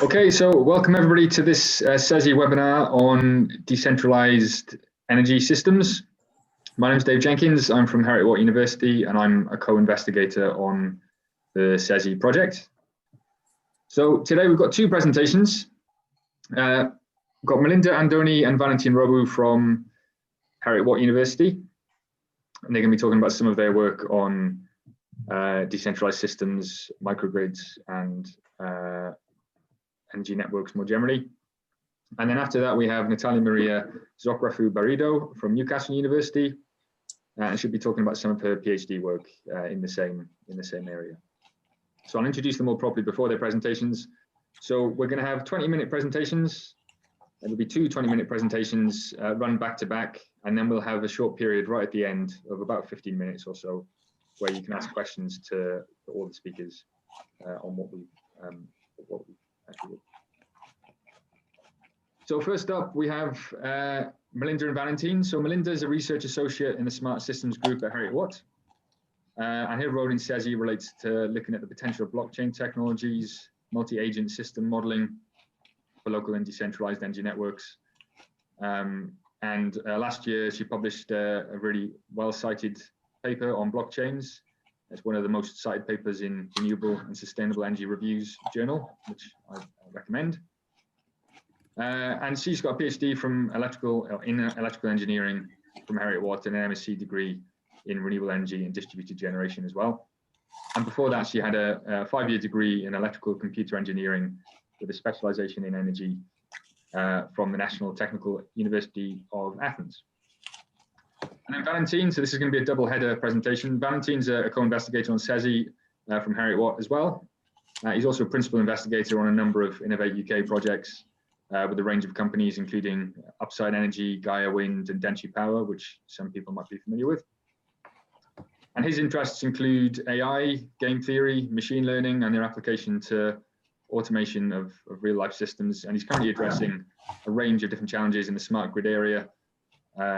Okay, so welcome everybody to this CESI webinar on decentralized energy systems. My name is David Jenkins. I'm from Heriot-Watt University and I'm a co-investigator on the CESI project. So today we've got two presentations. We've got Merlinda, Andoni and Valentin Robu from Heriot-Watt University. And they're going to be talking about some of their work on decentralized systems, microgrids and energy networks more generally. And then after that, we have Natalia Zografou-Barredo from Newcastle University, and she'll be talking about some of her PhD work in the same area. So I'll introduce them all properly before their presentations. So we're going to have 20-minute presentations. There'll be two 20-minute presentations run back to back, and then we'll have a short period right at the end of about 15 minutes or so, where you can ask questions to all the speakers on what we actually did. So first up, we have Merlinda and Valentin. So Merlinda is a research associate in the Smart Systems Group at Heriot-Watt. And her role in CESI relates to looking at the potential of blockchain technologies, multi-agent system modeling for local and decentralized energy networks. Last year, she published a really well-cited paper on blockchains. It's one of the most cited papers in Renewable and Sustainable Energy Reviews journal, which I recommend. And she's got a PhD from electrical engineering from Heriot-Watt and an MSc degree in renewable energy and distributed generation as well. And before that, she had a 5-year degree in electrical computer engineering with a specialization in energy from the National Technical University of Athens. And then Valentin, so this is going to be a double header presentation. Valentin's a co-investigator on CESI from Heriot-Watt as well. He's also a principal investigator on a number of Innovate UK projects with a range of companies, including Upside Energy, Gaia Wind, and Denshi Power, which some people might be familiar with. And his interests include AI, game theory, machine learning, and their application to automation of real-life systems. And he's currently addressing a range of different challenges in the smart grid area,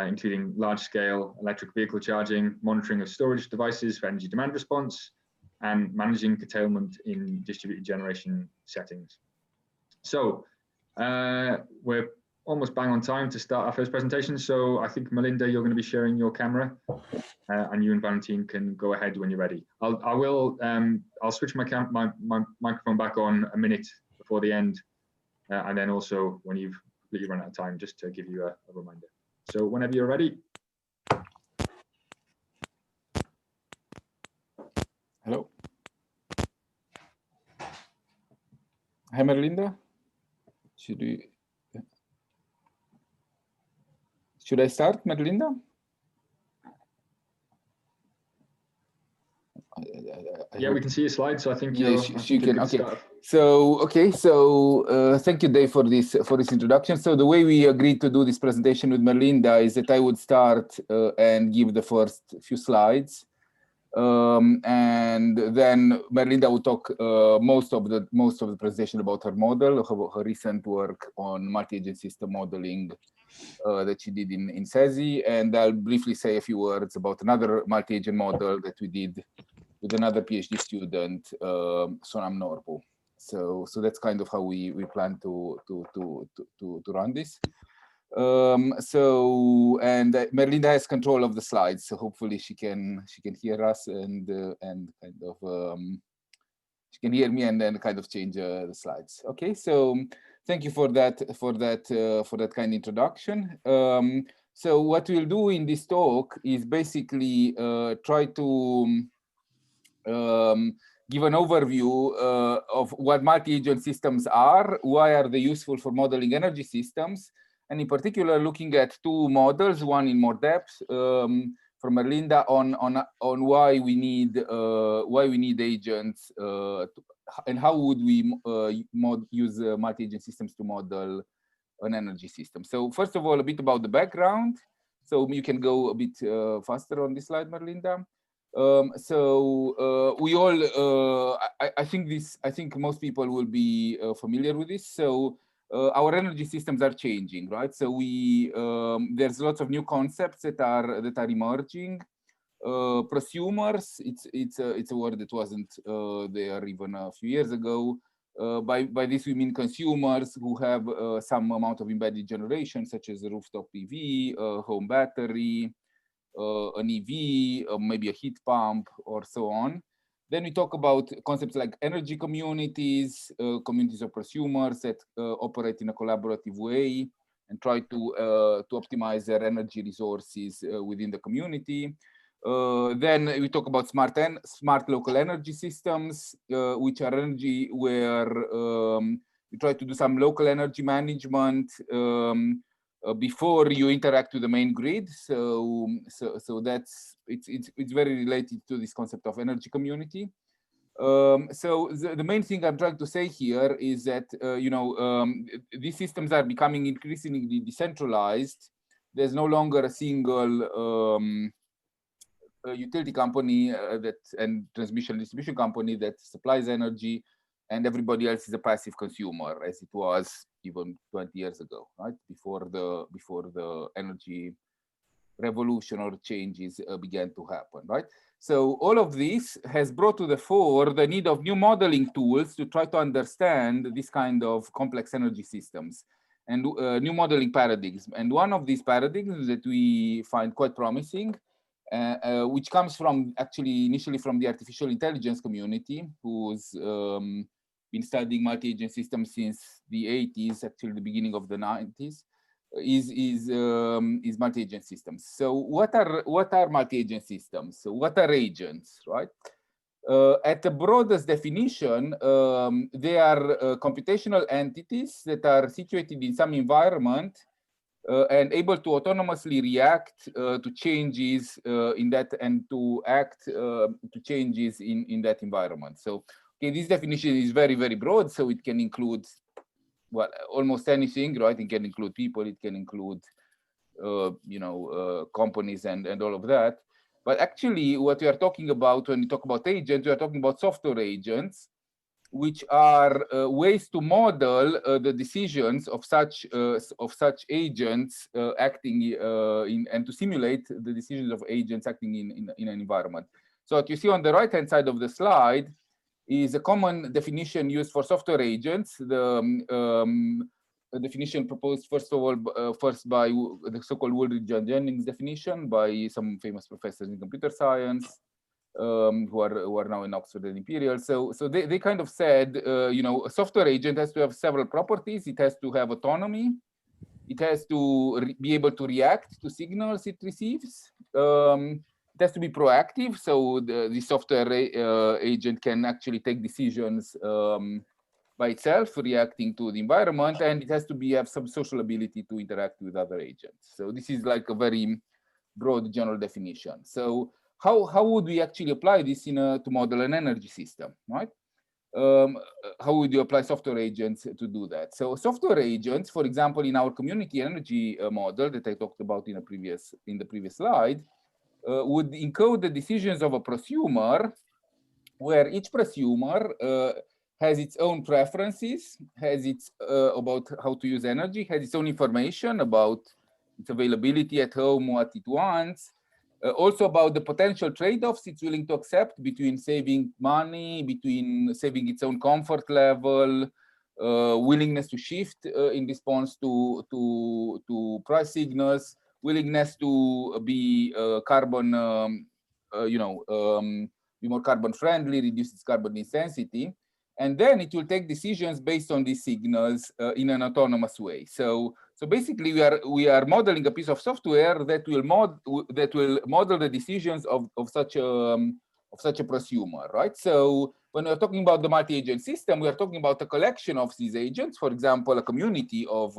including large-scale electric vehicle charging, monitoring of storage devices for energy demand response, and managing curtailment in distributed generation settings. So we're almost bang on time to start our first presentation. So I think, Merlinda, you're going to be sharing your camera, and you and Valentin can go ahead when you're ready. I'll switch my microphone back on a minute before the end, and then also when you've completely run out of time, just to give you a reminder. So whenever you're ready. Hello. Hi, Merlinda. Should I start, Merlinda? Yeah, we can see your slides, so I think she can. Okay. So thank you, Dave, for this introduction. So the way we agreed to do this presentation with Merlinda is that I would start and give the first few slides, and then Merlinda would talk most of the presentation about her model, her recent work on multi-agent system modeling that she did in CESI, and I'll briefly say a few words about another multi-agent model that we did with another PhD student, Sonam Norbu. So that's kind of how we plan to run this. And Merlinda has control of the slides, so hopefully she can hear us and kind of she can hear me and then kind of change the slides. Okay, so thank you for that kind introduction. So what we'll do in this talk is basically try to give an overview of what multi-agent systems are, why are they useful for modeling energy systems, and in particular looking at two models, one in more depth from Merlinda on why we need agents and how would we use multi-agent systems to model an energy system. So first of all, a bit about the background. So you can go a bit faster on this slide, Merlinda. We all, I think most people will be familiar with this. So our energy systems are changing, right? So there's lots of new concepts that are emerging. Prosumers, it's a word that wasn't there even a few years ago. By this, we mean consumers who have some amount of embedded generation, such as a rooftop PV, a home battery, an EV, maybe a heat pump, or so on. Then we talk about concepts like energy communities, communities of prosumers that operate in a collaborative way and try to optimize their energy resources within the community. Then we talk about smart local energy systems, which are energy where we try to do some local energy management before you interact with the main grid. So that's it's very related to this concept of energy community. So the main thing I'm trying to say here is that these systems are becoming increasingly decentralized. There's no longer a single utility company and transmission distribution company that supplies energy, and everybody else is a passive consumer, as it was even 20 years ago, right? Before the energy revolution or changes began to happen, right? So all of this has brought to the fore the need of new modeling tools to try to understand this kind of complex energy systems and new modeling paradigms. And one of these paradigms that we find quite promising, which comes from actually initially from the artificial intelligence community, who's been studying multi-agent systems since the 80s, actually the beginning of the 90s, is multi-agent systems. So what are multi-agent systems? So what are agents, right? At the broadest definition, they are computational entities that are situated in some environment and able to autonomously react to changes in that and to act to changes in that environment. So, okay, this definition is very, very broad, so it can include, well, almost anything, right? It can include people, it can include, companies and all of that. But actually, what we are talking about when we talk about agents, we are talking about software agents, which are ways to model the decisions of such agents acting and to simulate the decisions of agents acting in an environment. So what you see on the right-hand side of the slide is a common definition used for software agents. The definition proposed first by the so-called Woolridge and Jennings definition by some famous professors in computer science. Who are now in Oxford and Imperial. So they kind of said, a software agent has to have several properties. It has to have autonomy. It has to be able to react to signals it receives. It has to be proactive. So the software agent can actually take decisions by itself, reacting to the environment, and it has to have some social ability to interact with other agents. So this is like a very broad general definition. So how would we actually apply this to model an energy system, right? How would you apply software agents to do that? So software agents, for example, in our community energy model that I talked about in the previous slide, would encode the decisions of a prosumer, where each prosumer has its own preferences, has its about how to use energy, has its own information about its availability at home, what it wants, also about the potential trade-offs it's willing to accept between saving money, between saving its own comfort level, willingness to shift in response to price signals, willingness to be be more carbon friendly, reduce its carbon intensity, and then it will take decisions based on these signals in an autonomous way. So basically, we are modeling a piece of software that will model the decisions of such a prosumer, right? So when we're talking about the multi-agent system, we are talking about a collection of these agents. For example, a community of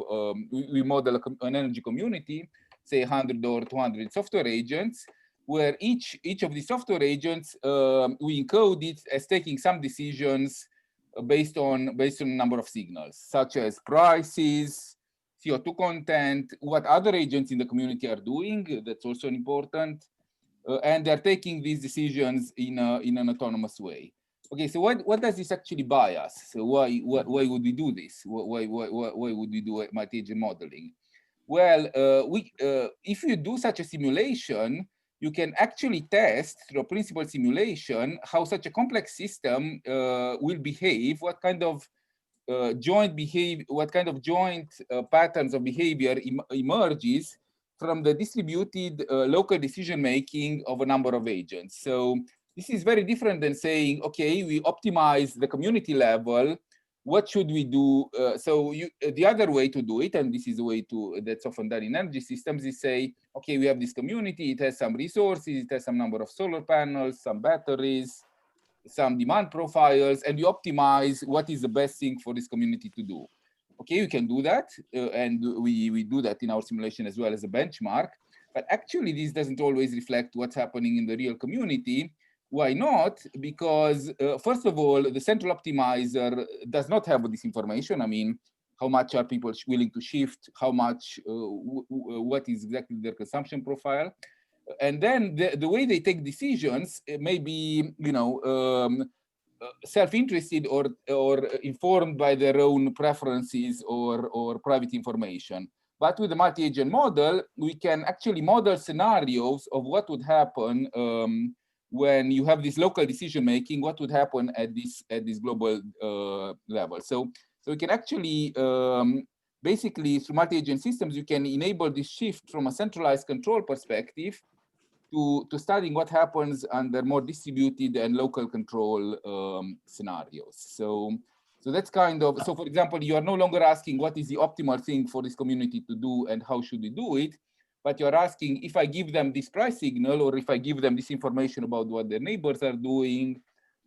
we model an energy community, say 100 or 200 software agents, where each of the software agents we encode it as taking some decisions based on a number of signals, such as prices, CO2 content, what other agents in the community are doing. That's also important, and they're taking these decisions in an autonomous way. Okay, so what does this actually buy us? So why would we do this? Why would we do multi-agent modeling? Well, if you do such a simulation, you can actually test through a principal simulation how such a complex system will behave, what kind of joint behavior, what kind of joint patterns of behavior emerges from the distributed local decision making of a number of agents. So this is very different than saying, okay, we optimize the community level. What should we do? The other way to do it, and this is the way that's often done in energy systems, is say, okay, we have this community, it has some resources, it has some number of solar panels, some batteries, some demand profiles, and you optimize what is the best thing for this community to do. Okay, you can do that, and we do that in our simulation as well as a benchmark, but actually this doesn't always reflect what's happening in the real community. Why not? Because first of all, the central optimizer does not have this information. I mean, how much are people willing to shift? How much, what is exactly their consumption profile? And then the way they take decisions may be, you know, self-interested or informed by their own preferences or private information. But with the multi-agent model, we can actually model scenarios of what would happen when you have this local decision-making, what would happen at this global level. So we can actually, basically through multi-agent systems, you can enable this shift from a centralized control perspective to studying what happens under more distributed and local control scenarios. So that's kind of, so for example, you are no longer asking what is the optimal thing for this community to do and how should we do it, but you're asking, if I give them this price signal, or if I give them this information about what their neighbors are doing,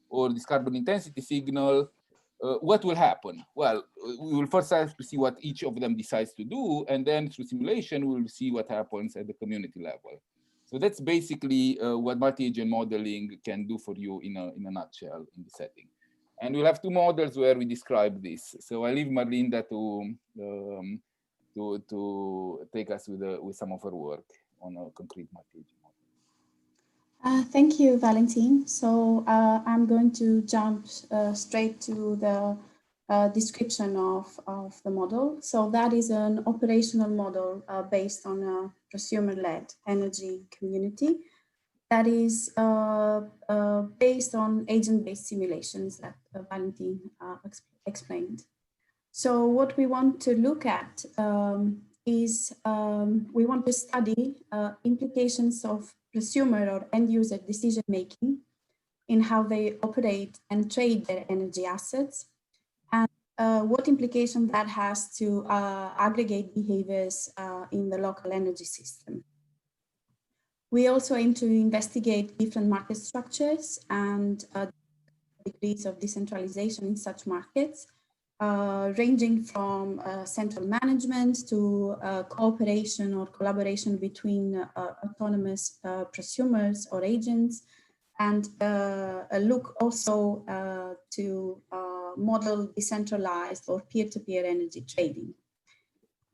or this carbon intensity signal, what will happen? Well, we will first have to see what each of them decides to do, and then through simulation, we'll see what happens at the community level. So that's basically what multi-agent modeling can do for you in a nutshell in the setting. And we'll have two models where we describe this. So I leave Merlinda to take us with some of her work on a concrete multi-agent model. Thank you, Valentin. So I'm going to jump straight to the description of the model. So that is an operational model based on a prosumer-led energy community that is based on agent-based simulations that Valentin explained. So what we want to look at is we want to study implications of prosumer or end-user decision-making in how they operate and trade their energy assets, and what implication that has to aggregate behaviors in the local energy system. We also aim to investigate different market structures and degrees of decentralization in such markets, ranging from central management to cooperation or collaboration between autonomous prosumers or agents, and a look also to model decentralized or peer-to-peer energy trading.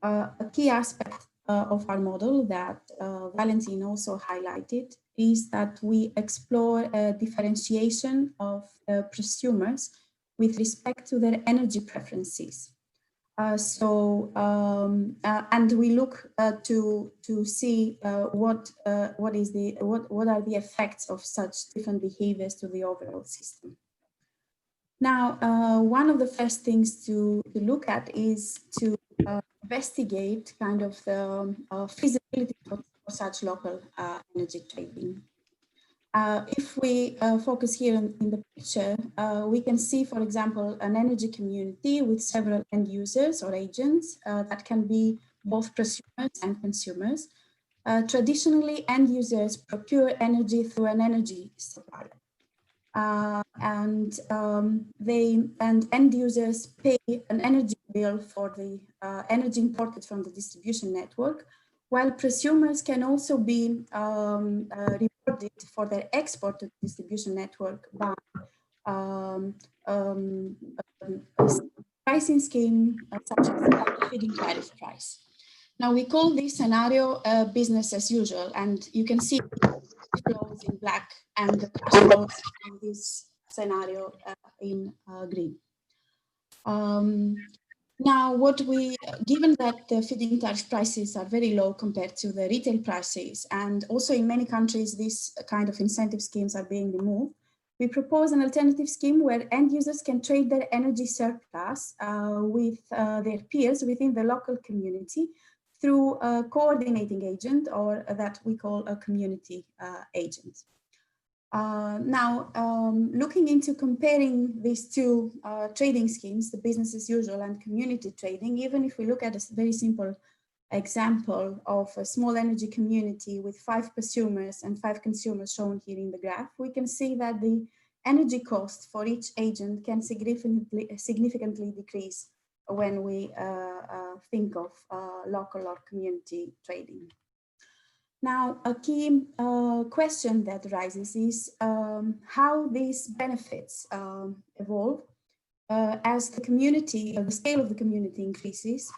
A key aspect of our model that Valentin also highlighted is that we explore a differentiation of prosumers with respect to their energy preferences. And we look to see what are the effects of such different behaviors to the overall system. Now, one of the first things to look at is to investigate kind of the feasibility for such local energy trading. If we focus here in the picture, we can see, for example, an energy community with several end users or agents that can be both prosumers and consumers. Traditionally, end users procure energy through an energy supplier. And end users pay an energy bill for the energy imported from the distribution network, while prosumers can also be rewarded for their export to the distribution network by a pricing scheme such as the feed-in tariff price. Now, we call this scenario business as usual, and you can see flows in black and the cash flows in this scenario in green. Now, given that the feed-in tariff prices are very low compared to the retail prices, and also in many countries, these kind of incentive schemes are being removed, We propose an alternative scheme where end users can trade their energy surplus with their peers within the local community through a coordinating agent, or that we call a community agent. Now, looking into comparing these two trading schemes, the business as usual and community trading, even if we look at a very simple example of a small energy community with 5 prosumers and 5 consumers shown here in the graph, we can see that the energy cost for each agent can significantly decrease when we think of local or community trading. Now, a key question that arises is how these benefits evolve as the community, the scale of the community increases,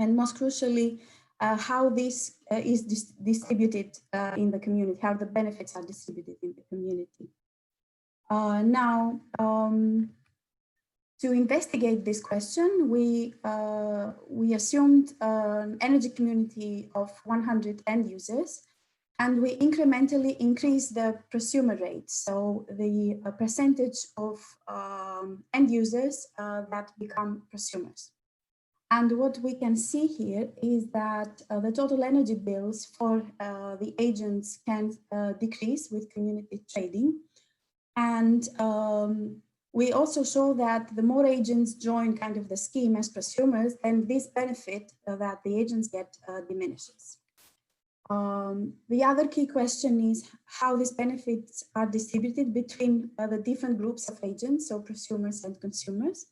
and most crucially, how this is distributed in the community, how the benefits are distributed in the community. Now, to investigate this question, we assumed an energy community of 100 end users, and we incrementally increased the prosumer rate, so the percentage of end users that become prosumers. And what we can see here is that the total energy bills for the agents can decrease with community trading. And we also show that the more agents join kind of the scheme as prosumers, then this benefit that the agents get diminishes. The other key question is how these benefits are distributed between the different groups of agents, so prosumers and consumers.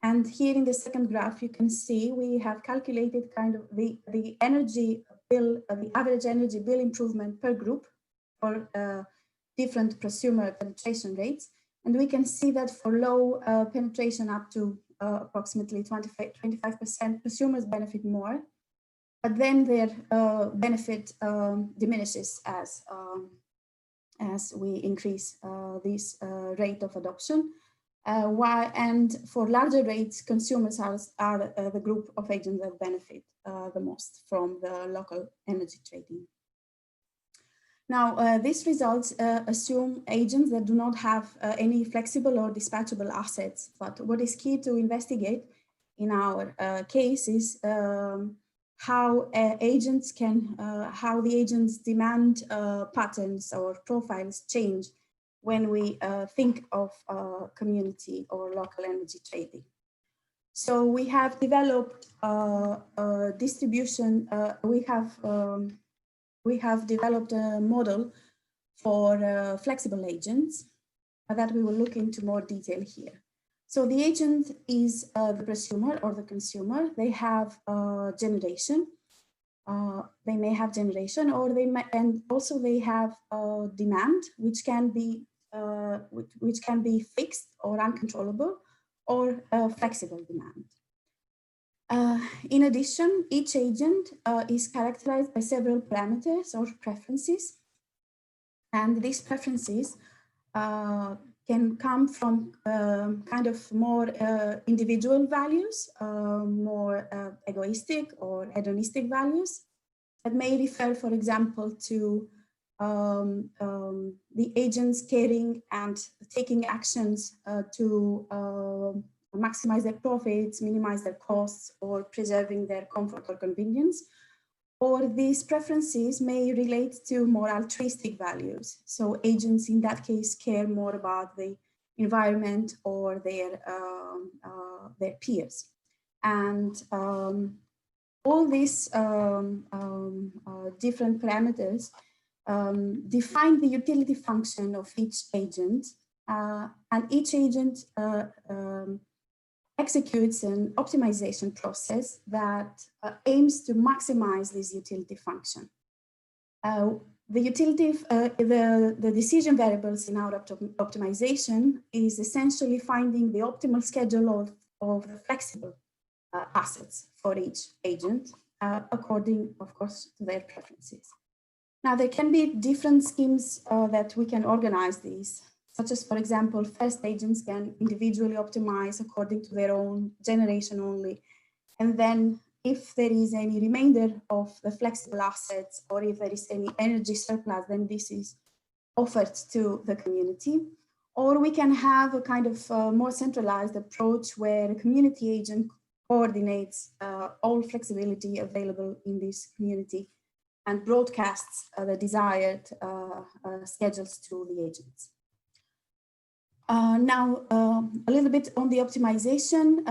And here in the second graph, you can see we have calculated kind of the energy bill, the average energy bill improvement per group for different prosumer penetration rates. And we can see that for low penetration up to approximately 25%, prosumers benefit more, but then their benefit diminishes as we increase this rate of adoption. And for larger rates, consumers are the group of agents that benefit the most from the local energy trading. Now, these results assume agents that do not have any flexible or dispatchable assets. But what is key to investigate in our case is how agents can, how the agents' demand patterns or profiles change when we think of community or local energy trading. So we have developed a distribution, we have developed a model for flexible agents that we will look into more detail here. So the agent is the prosumer or the consumer. They have generation. They may have generation, or they may, and also they have demand, which can be fixed or uncontrollable, or flexible demand. In addition, each agent is characterized by several parameters or preferences, and these preferences can come from kind of more individual values, more egoistic or hedonistic values that may refer, for example, to the agents caring and taking actions to maximize their profits, minimize their costs, or preserving their comfort or convenience. Or these preferences may relate to more altruistic values. So agents in that case care more about the environment or their peers. And all these different parameters define the utility function of each agent, and each agent executes an optimization process that aims to maximize this utility function. The utility, the decision variables in our optimization is essentially finding the optimal schedule of the flexible assets for each agent, according, of course, to their preferences. Now, there can be different schemes that we can organize these, such as, for example, first agents can individually optimize according to their own generation only. And then if there is any remainder of the flexible assets, or if there is any energy surplus, then this is offered to the community. Or we can have a kind of more centralized approach where a community agent coordinates all flexibility available in this community and broadcasts the desired schedules to the agents. Now, a little bit on the optimization.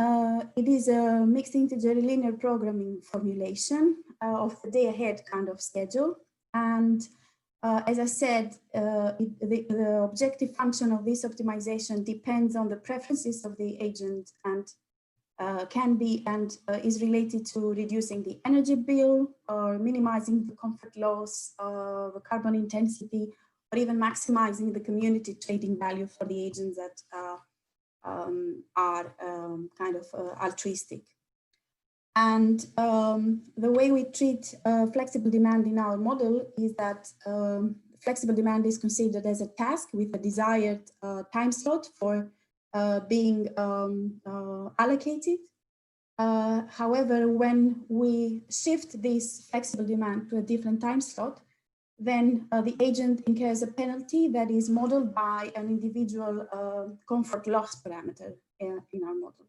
It is a mixed integer linear programming formulation of the day ahead kind of schedule. And as I said, the objective function of this optimization depends on the preferences of the agent and can be and is related to reducing the energy bill or minimizing the comfort loss, the carbon intensity, or even maximizing the community trading value for the agents that are kind of altruistic. And the way we treat flexible demand in our model is that flexible demand is considered as a task with a desired time slot for being allocated. However, when we shift this flexible demand to a different time slot, then the agent incurs a penalty that is modeled by an individual comfort loss parameter in our model.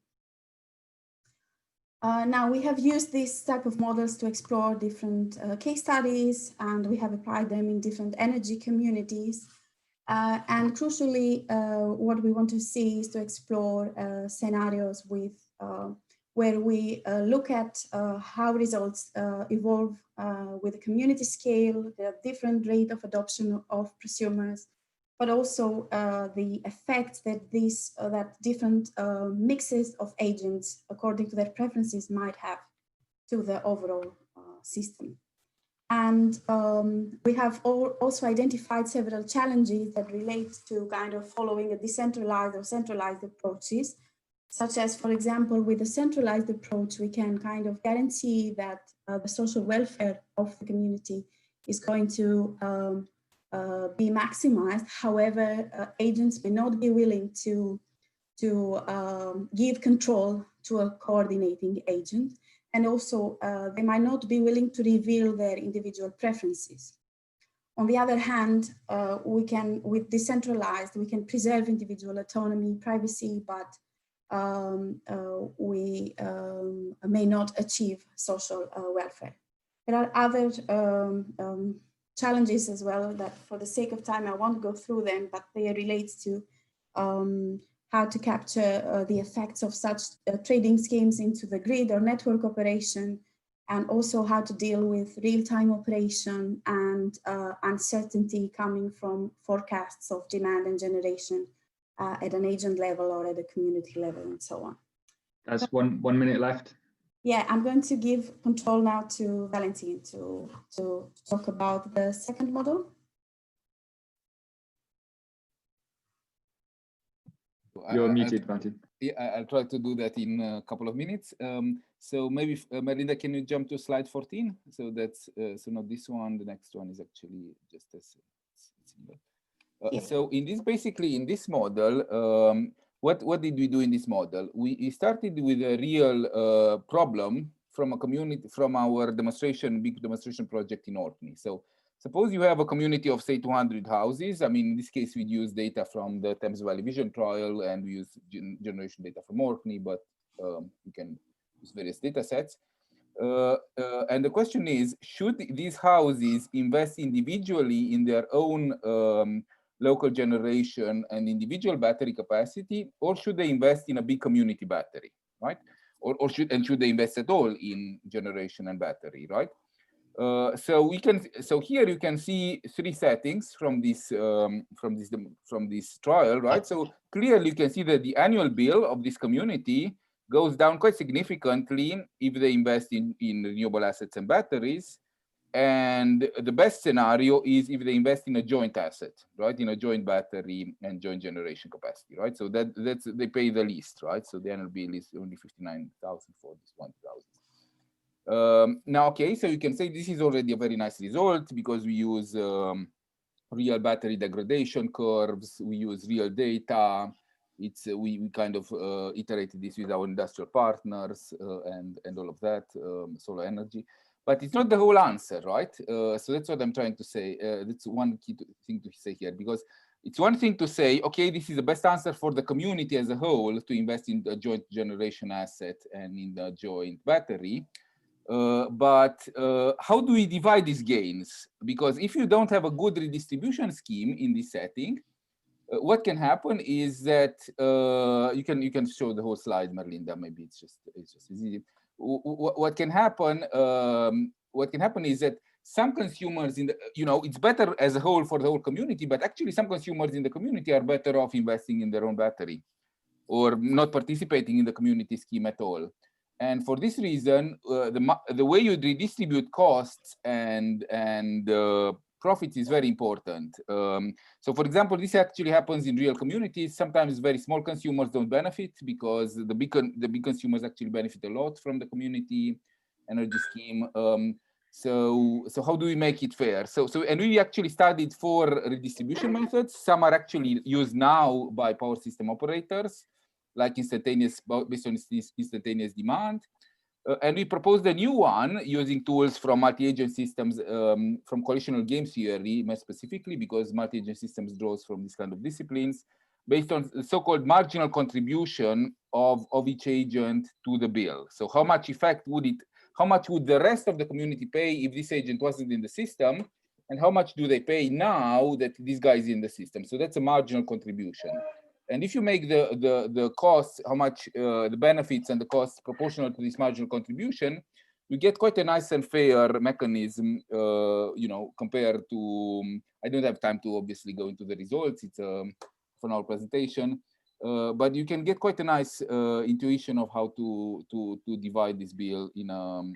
Now we have used this type of models to explore different case studies, and we have applied them in different energy communities. And crucially, what we want to see is to explore scenarios with where we look at how results evolve with the community scale, the different rate of adoption of prosumers, but also the effect that that different mixes of agents, according to their preferences, might have to the overall system. And we have also identified several challenges that relate to kind of following a decentralized or centralized approaches, such as, for example, with a centralized approach, we can kind of guarantee that the social welfare of the community is going to be maximized. However, agents may not be willing to give control to a coordinating agent. And also, they might not be willing to reveal their individual preferences. On the other hand, with decentralized, we can preserve individual autonomy, privacy, but we may not achieve social welfare. There are other challenges as well that, for the sake of time, I won't go through them, but they relate to how to capture the effects of such trading schemes into the grid or network operation, and also how to deal with real-time operation and uncertainty coming from forecasts of demand and generation at an agent level or at a community level, and so on. That's one minute left. Yeah, I'm going to give control now to Valentin to talk about the second model. You're muted, Valentin. Yeah, I'll try to do that in a couple of minutes. So maybe, Merlinda, can you jump to slide 14? So that's, so not this one, the next one is actually just as similar. So in this, basically in this model, what did we do in this model? We started with a real problem from a community, from our big demonstration project in Orkney. So suppose you have a community of, say, 200 houses. I mean, in this case, we use data from the Thames Valley Vision trial, and we use generation data from Orkney, but you can use various data sets. And the question is, should these houses invest individually in their own local generation and individual battery capacity, or should they invest in a big community battery, right? Or should they invest at all in generation and battery, right? So here you can see three settings from this trial, right? So clearly you can see that the annual bill of this community goes down quite significantly if they invest in renewable assets and batteries. And the best scenario is if they invest in a joint asset, right? In a joint battery and joint generation capacity, right? So that's they pay the least, right? So the annual bill is only 59,000 for this 1,000. Now, okay, so you can say this is already a very nice result because we use real battery degradation curves, we use real data. It's we kind of iterated this with our industrial partners and all of that, solar energy. But it's not the whole answer, right? So that's what I'm trying to say. That's one key thing to say here, because It's one thing to say, okay, this is the best answer for the community as a whole to invest in the joint generation asset and in the joint battery. But how do we divide these gains? Because if you don't have a good redistribution scheme in this setting, what can happen is that you can show the whole slide, Merlinda. Maybe it's just easy. What can happen? What can happen is that some consumers in the, it's better as a whole for the whole community, but actually some consumers in the community are better off investing in their own battery or not participating in the community scheme at all. And for this reason, the way you redistribute costs and profits is very important. So for example, this actually happens in real communities. Sometimes very small consumers don't benefit because the big consumers actually benefit a lot from the community energy scheme. So how do we make it fair? And we actually studied 4 redistribution methods. Some are actually used now by power system operators, like instantaneous, based on instantaneous demand. And we proposed a new one using tools from multi-agent systems, from coalitional game theory, more specifically, because multi-agent systems draws from this kind of disciplines, based on the so-called marginal contribution of each agent to the bill. So how much effect would it, how much would the rest of the community pay if this agent wasn't in the system? And how much do they pay now that this guy is in the system? So that's a marginal contribution. And if you make the costs, how much the benefits and the costs proportional to this marginal contribution, you get quite a nice and fair mechanism, compared to, I don't have time to obviously go into the results, it's for our presentation, but you can get quite a nice intuition of how to divide this bill in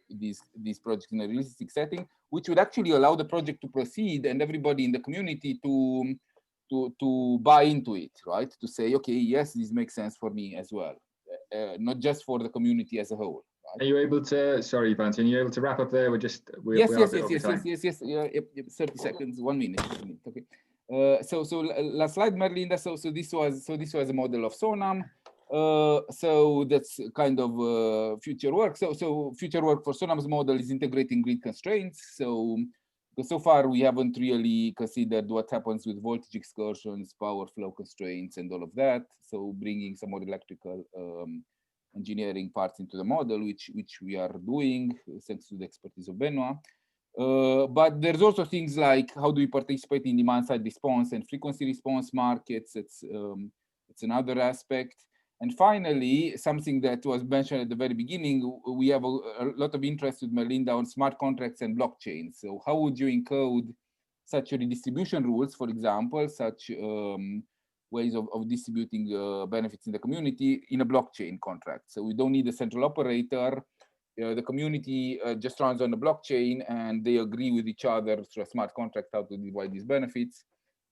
these projects in a realistic setting, which would actually allow the project to proceed and everybody in the community to buy into it, right? To say, okay, yes, this makes sense for me as well, not just for the community as a whole. Right? Are you able to, sorry, Valentin, are you able to wrap up there? Yes, 30 seconds, 1 minute, okay. So last slide, Merlinda. So this was a model of Sonam. So that's kind of future work. So future work for Sonam's model is integrating grid constraints. So far we haven't really considered what happens with voltage excursions, power flow constraints, and all of that. So bringing some more electrical engineering parts into the model, which we are doing thanks to the expertise of Benoit. But there's also things like how do we participate in demand-side response and frequency response markets. It's another aspect. And finally, something that was mentioned at the very beginning, we have a lot of interest with Merlinda on smart contracts and blockchain. So how would you encode such redistribution rules, for example, such ways of distributing benefits in the community in a blockchain contract? So we don't need a central operator. The community just runs on the blockchain and they agree with each other through a smart contract how to divide these benefits.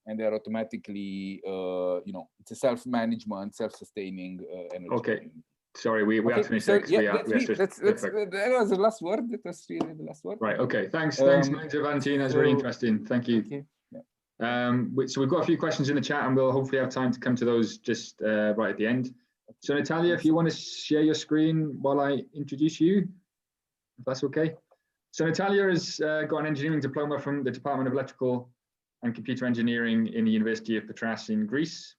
And they're automatically, it's a self-management, self-sustaining energy. Okay, sorry, we have to finish there. That was the last word. That was really the last word. Right. Okay. Thanks, Merlinda, Valentin. That's very interesting. Thank you. Okay. So we've got a few questions in the chat, and we'll hopefully have time to come to those just right at the end. So Natalia, if you want to share your screen while I introduce you, if that's okay. So Natalia has got an engineering diploma from the Department of Electrical and Computer Engineering in the University of Patras in Greece,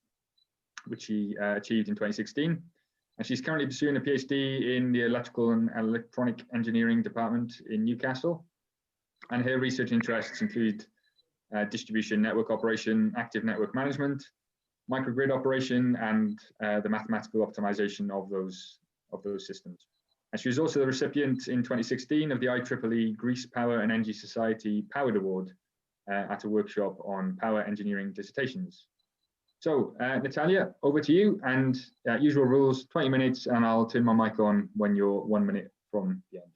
which she achieved in 2016. And she's currently pursuing a PhD in the Electrical and Electronic Engineering Department in Newcastle. And her research interests include distribution network operation, active network management, microgrid operation, and the mathematical optimization of those systems. And she was also the recipient in 2016 of the IEEE Greece Power and Energy Society Powered Award at a workshop on power engineering dissertations. So Natalia, over to you, and usual rules, 20 minutes, and I'll turn my mic on when you're 1 minute from the end.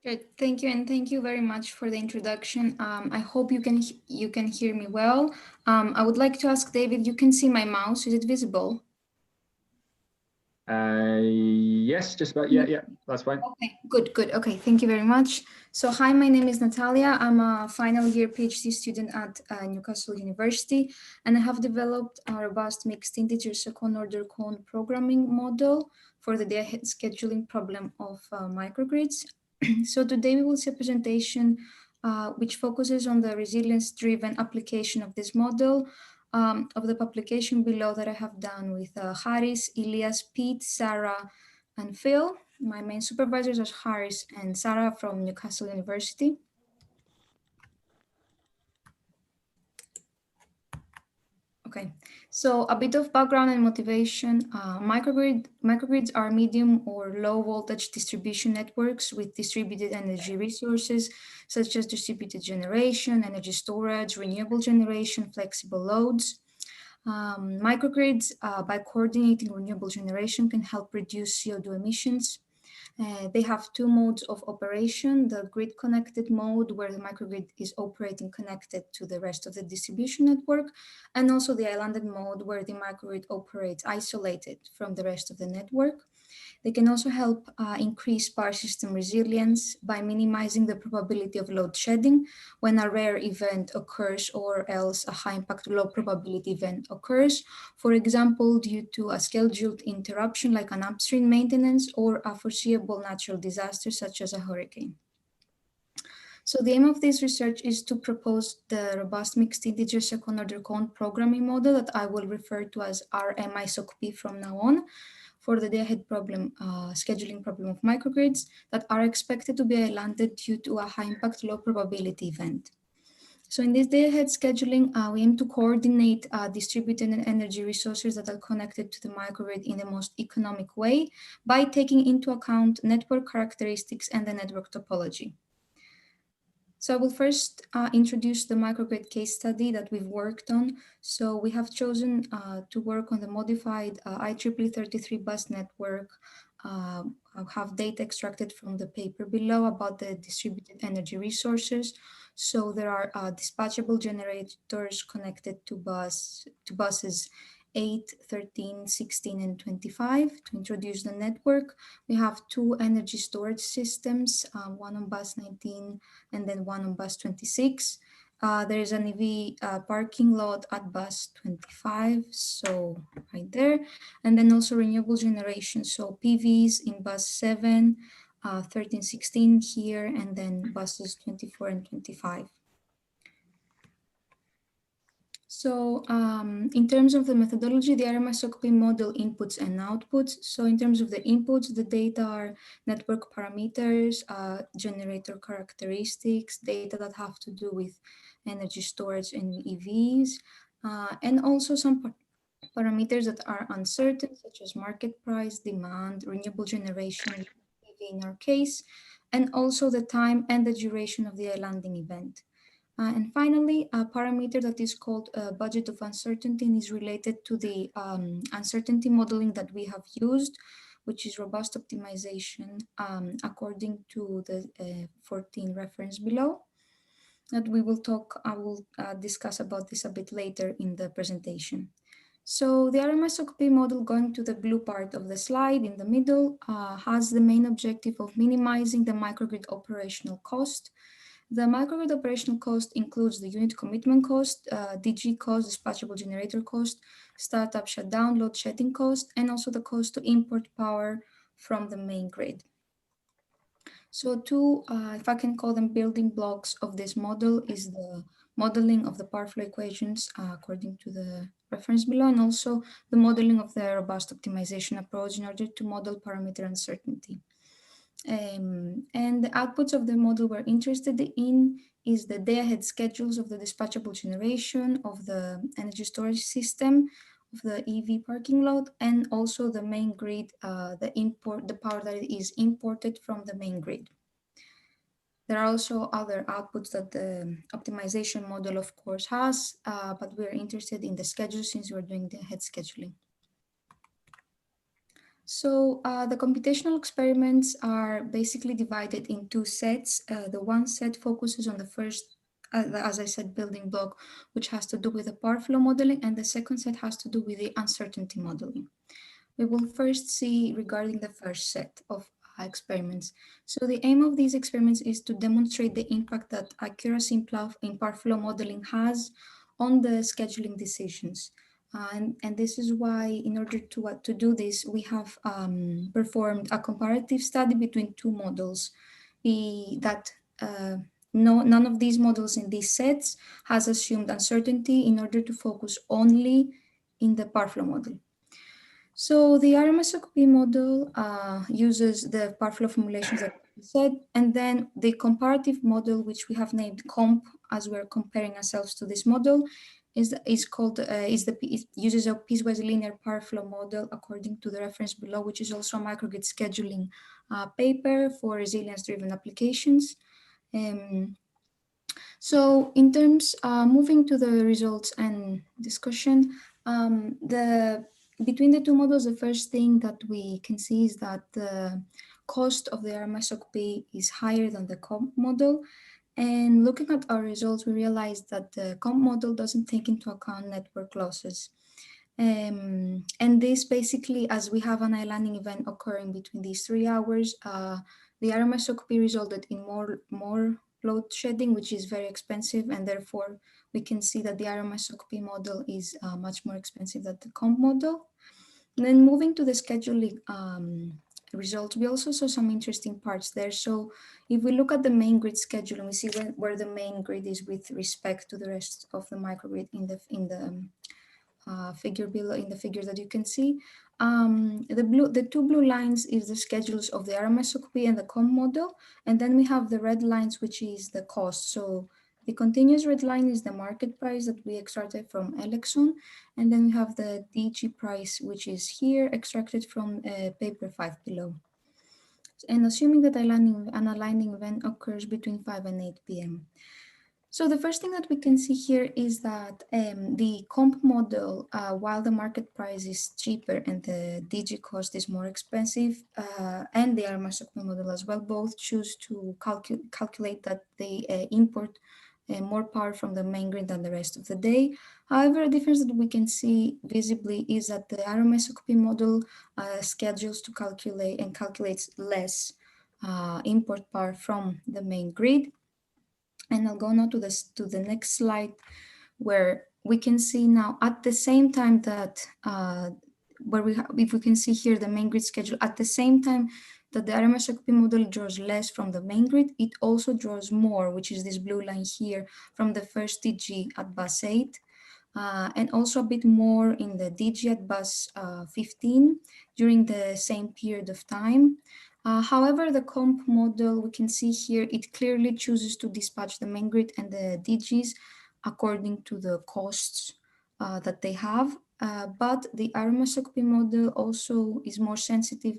Good, thank you, and thank you very much for the introduction. I hope you can hear me well. I would like to ask David, you can see my mouse, is it visible? Yes, just about, yeah, that's fine. Okay, good, okay, thank you very much. So hi, my name is Natalia. I'm a final year PhD student at Newcastle University, and I have developed a robust mixed integer second order cone programming model for the day-ahead scheduling problem of microgrids. So today we will see a presentation which focuses on the resilience-driven application of this model of the publication below that I have done with Haris, Ilias, Pete, Sarah, and Phil. My main supervisors are Haris and Sarah from Newcastle University. Okay, so a bit of background and motivation. Microgrids are medium or low voltage distribution networks with distributed energy resources, such as distributed generation, energy storage, renewable generation, flexible loads. Microgrids, by coordinating renewable generation, can help reduce CO2 emissions. They have two modes of operation: the grid connected mode, where the microgrid is operating connected to the rest of the distribution network, and also the islanded mode, where the microgrid operates isolated from the rest of the network. They can also help increase power system resilience by minimizing the probability of load shedding when a rare event occurs or else a high impact low probability event occurs, for example, due to a scheduled interruption like an upstream maintenance or a foreseeable natural disaster such as a hurricane. So the aim of this research is to propose the robust mixed integer second order count programming model that I will refer to as RMISOCP from now on, for the day-ahead problem, scheduling problem of microgrids that are expected to be islanded due to a high-impact, low-probability event. So in this day-ahead scheduling, we aim to coordinate distributed energy resources that are connected to the microgrid in the most economic way by taking into account network characteristics and the network topology. So I will first introduce the microgrid case study that we've worked on. So we have chosen to work on the modified IEEE 33 bus network. I'll have data extracted from the paper below about the distributed energy resources. So there are dispatchable generators connected to buses 8, 13, 16, and 25. To introduce the network, we have two energy storage systems, one on bus 19 and then one on bus 26. There is an EV parking lot at bus 25, so right there. And then also renewable generation, so PVs in bus 7, 13, 16 here, and then buses 24 and 25. So in terms of the methodology, the RMISOCP model inputs and outputs. So in terms of the inputs, the data are network parameters, generator characteristics, data that have to do with energy storage and EVs, and also some parameters that are uncertain, such as market price, demand, renewable generation, EV in our case, and also the time and the duration of the landing event. And finally, a parameter that is called budget of uncertainty and is related to the uncertainty modeling that we have used, which is robust optimization according to the 14 reference below. That we will talk, I will discuss about this a bit later in the presentation. So the RMISOCP model, going to the blue part of the slide in the middle, has the main objective of minimizing the microgrid operational cost. The microgrid operational cost includes the unit commitment cost, DG cost, dispatchable generator cost, startup shutdown, load shedding cost, and also the cost to import power from the main grid. So two, if I can call them building blocks of this model, is the modeling of the power flow equations according to the reference below, and also the modeling of the robust optimization approach in order to model parameter uncertainty. And the outputs of the model we're interested in is the day-ahead schedules of the dispatchable generation, of the energy storage system, of the EV parking lot, and also the main grid, the power that is imported from the main grid. There are also other outputs that the optimization model, of course, has, but we're interested in the schedule since we're doing the head scheduling. So the computational experiments are basically divided in two sets. The one set focuses on the first, as I said, building block, which has to do with the power flow modeling, and the second set has to do with the uncertainty modeling. We will first see regarding the first set of experiments. So the aim of these experiments is to demonstrate the impact that accuracy in power flow modeling has on the scheduling decisions. And this is why, in order to do this, we have performed a comparative study between two models that none of these models in these sets has assumed uncertainty in order to focus only in the power flow model. So the RMSOP model uses the power flow formulations that we said, and then the comparative model, which we have named COMP, as we're comparing ourselves to this model, it uses a piecewise linear power flow model according to the reference below, which is also a microgrid scheduling paper for resilience-driven applications. So in terms, moving to the results and discussion, between the two models, the first thing that we can see is that the cost of the RMSOP is higher than the COMP model. And looking at our results, we realized that the COMP model doesn't take into account network losses. And this basically, as we have an islanding event occurring between these 3 hours, the RMSOP resulted in more load shedding, which is very expensive, and therefore we can see that the RMSOP model is much more expensive than the COMP model. And then moving to the scheduling results, we also saw some interesting parts there. So if we look at the main grid schedule, and we see where the main grid is with respect to the rest of the microgrid in the figure below, in the figure that you can see, the two blue lines is the schedules of the RMSOP and the COMP model, and then we have the red lines, which is the cost. So the continuous red line is the market price that we extracted from Elexon, and then we have the DG price, which is here extracted from paper 5 below. And assuming that an aligning event occurs between 5 and 8 p.m. So the first thing that we can see here is that the COMP model, while the market price is cheaper and the DG cost is more expensive, and the RMSOP model as well, both choose to calculate that they import more power from the main grid than the rest of the day. However, a difference that we can see visibly is that the RMSOP model schedules to calculate and calculates less import power from the main grid. And I'll go now to the next slide, where we can see now at the same time that if we can see here the main grid schedule, at the same time that the RMSOP model draws less from the main grid, it also draws more, which is this blue line here, from the first DG at bus 8, and also a bit more in the DG at bus 15 during the same period of time. However, the COMP model, we can see here, it clearly chooses to dispatch the main grid and the DGs according to the costs that they have. But the RMSOP model also is more sensitive,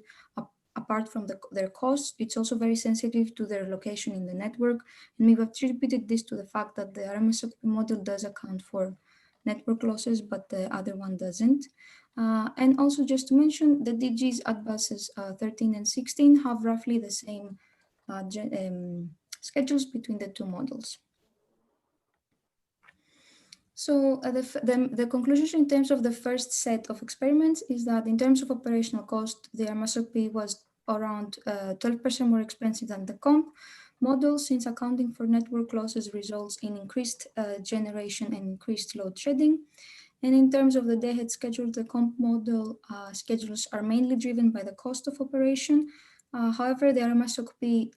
apart from their costs. It's also very sensitive to their location in the network. And we've attributed this to the fact that the RMSOP model does account for network losses, but the other one doesn't. And also just to mention, the DGs at buses 13 and 16 have roughly the same schedules between the two models. So the conclusion in terms of the first set of experiments is that in terms of operational cost, the RMSOP was around 12% more expensive than the COMP model, since accounting for network losses results in increased generation and increased load shedding. And in terms of the day-ahead schedule, the COMP model schedules are mainly driven by the cost of operation. However, the RMSOP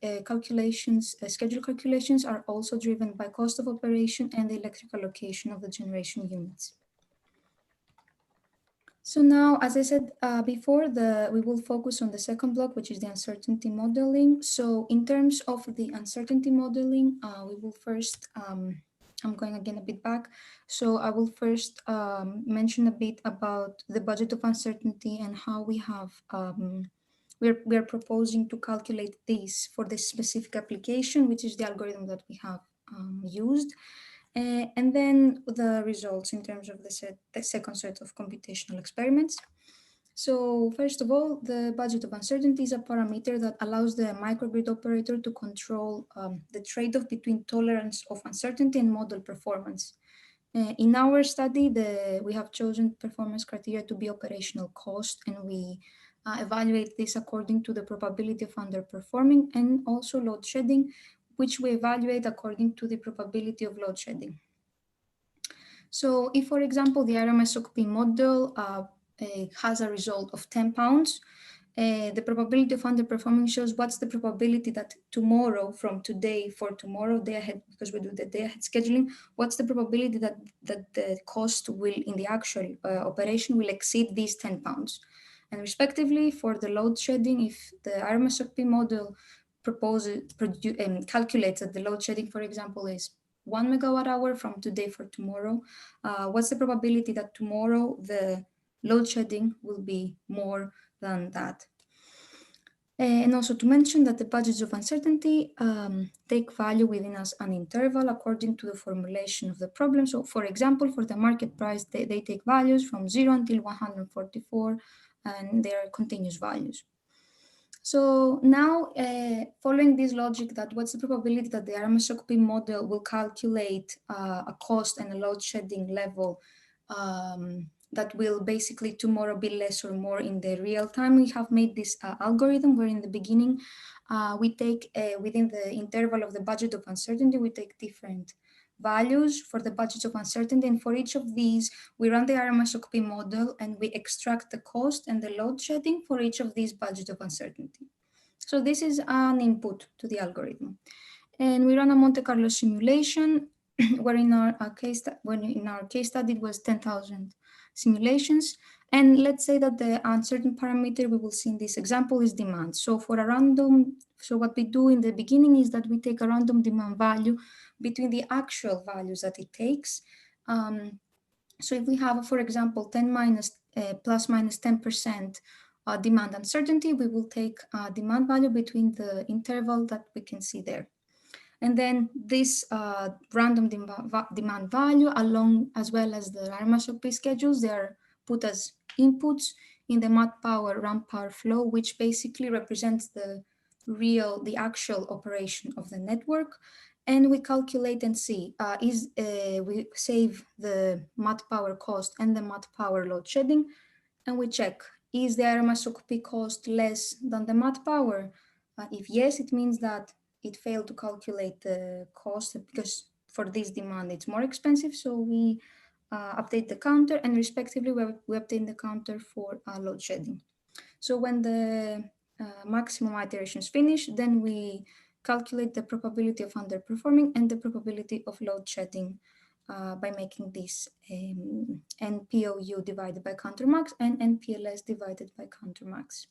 schedule calculations are also driven by cost of operation and the electrical location of the generation units. So now, as I said before, we will focus on the second block, which is the uncertainty modeling. So in terms of the uncertainty modeling, we will first, I'm going again a bit back. So I will first mention a bit about the budget of uncertainty and how we have, we are proposing to calculate this for this specific application, which is the algorithm that we have used. And then the results in terms of the second set of computational experiments. So first of all, the budget of uncertainty is a parameter that allows the microgrid operator to control the trade-off between tolerance of uncertainty and model performance. In our study, we have chosen performance criteria to be operational cost, and we evaluate this according to the probability of underperforming, and also load shedding, which we evaluate according to the probability of load shedding. So if, for example, the RMSOP model has a result of 10 pounds, the probability of underperforming shows what's the probability that tomorrow, from today for tomorrow, day ahead, because we do the day ahead scheduling, what's the probability that the cost will, in the actual operation, will exceed these 10 pounds. And respectively, for the load shedding, if the RMSOP model calculates that the load shedding, for example, is 1 megawatt hour from today for tomorrow, what's the probability that tomorrow the load shedding will be more than that? And also to mention that the budgets of uncertainty take value within an interval according to the formulation of the problem. So for example, for the market price, they take values from 0 until 144, and they are continuous values. So now, following this logic, that what's the probability that the RMSOP model will calculate a cost and a load shedding level that will basically tomorrow be less or more in the real time, we have made this algorithm where in the beginning, we take within the interval of the budget of uncertainty, we take different values for the budgets of uncertainty. And for each of these, we run the RMSOP model and we extract the cost and the load shedding for each of these budgets of uncertainty. So this is an input to the algorithm. And we run a Monte Carlo simulation where in our case study it was 10,000 simulations. And let's say that the uncertain parameter we will see in this example is demand. So for a random, so what we do in the beginning is that we take a random demand value between the actual values that it takes. So if we have, for example, 10 minus plus minus 10% demand uncertainty, we will take a demand value between the interval that we can see there. And then this random demand value, along as well as the RMSOP schedules, they are put as inputs in the math power ramp power flow, which basically represents the actual operation of the network. And we calculate and see, we save the math power cost and the math power load shedding, and we check, is the RMSOP cost less than the math power? If yes, it means that it failed to calculate the cost because for this demand, it's more expensive. So we update the counter, and respectively, we update the counter for load shedding. So when the maximum iterations finish, then we calculate the probability of underperforming and the probability of load shedding by making this NPOU divided by counter max and NPLS divided by counter max.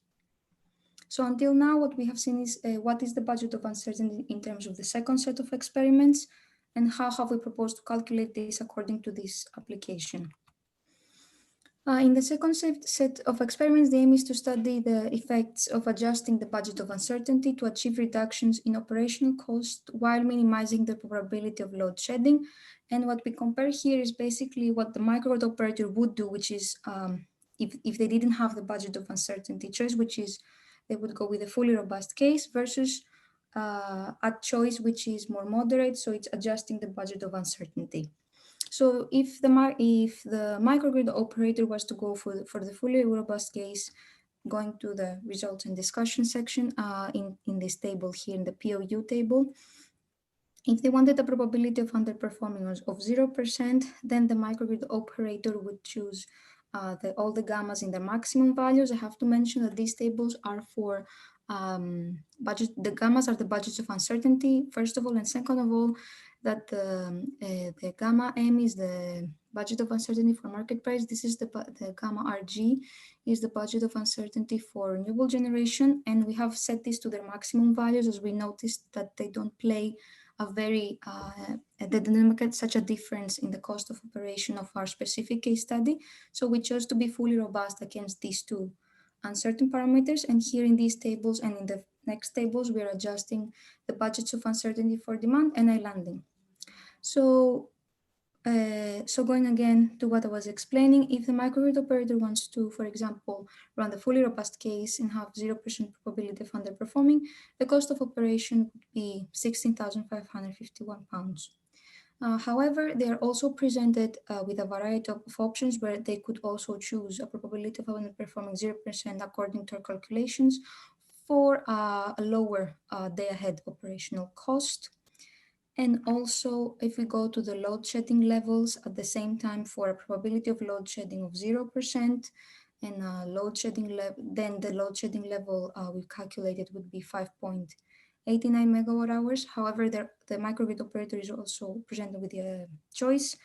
So until now, what we have seen is what is the budget of uncertainty in terms of the second set of experiments, and how have we proposed to calculate this according to this application. In the second set of experiments, the aim is to study the effects of adjusting the budget of uncertainty to achieve reductions in operational cost while minimizing the probability of load shedding. And what we compare here is basically what the microgrid operator would do, which is if they didn't have the budget of uncertainty choice, which is they would go with a fully robust case versus a choice which is more moderate, so it's adjusting the budget of uncertainty. So if the microgrid operator was to go for the fully robust case, going to the results and discussion section in this table here, in the POU table, if they wanted a probability of underperforming of 0%, then the microgrid operator would choose all the gammas in the maximum values. I have to mention that these tables are for budget. The gammas are the budgets of uncertainty, first of all, and second of all, that the gamma M is the budget of uncertainty for market price. This is the gamma RG is the budget of uncertainty for renewable generation, and we have set this to their maximum values as we noticed that they don't play they didn't make such a difference in the cost of operation of our specific case study. So we chose to be fully robust against these two uncertain parameters. And here in these tables and in the next tables, we are adjusting the budgets of uncertainty for demand and islanding. So going again to what I was explaining, if the microgrid operator wants to, for example, run the fully robust case and have 0% probability of underperforming, the cost of operation would be £16,551. However, they are also presented with a variety of options where they could also choose a probability of underperforming 0% according to our calculations for a lower day-ahead operational cost. And also, if we go to the load shedding levels at the same time for a probability of load shedding of 0%, and load shedding level, then the load shedding level we calculated would be 5.89 megawatt hours. However, the microgrid operator is also presented with a choice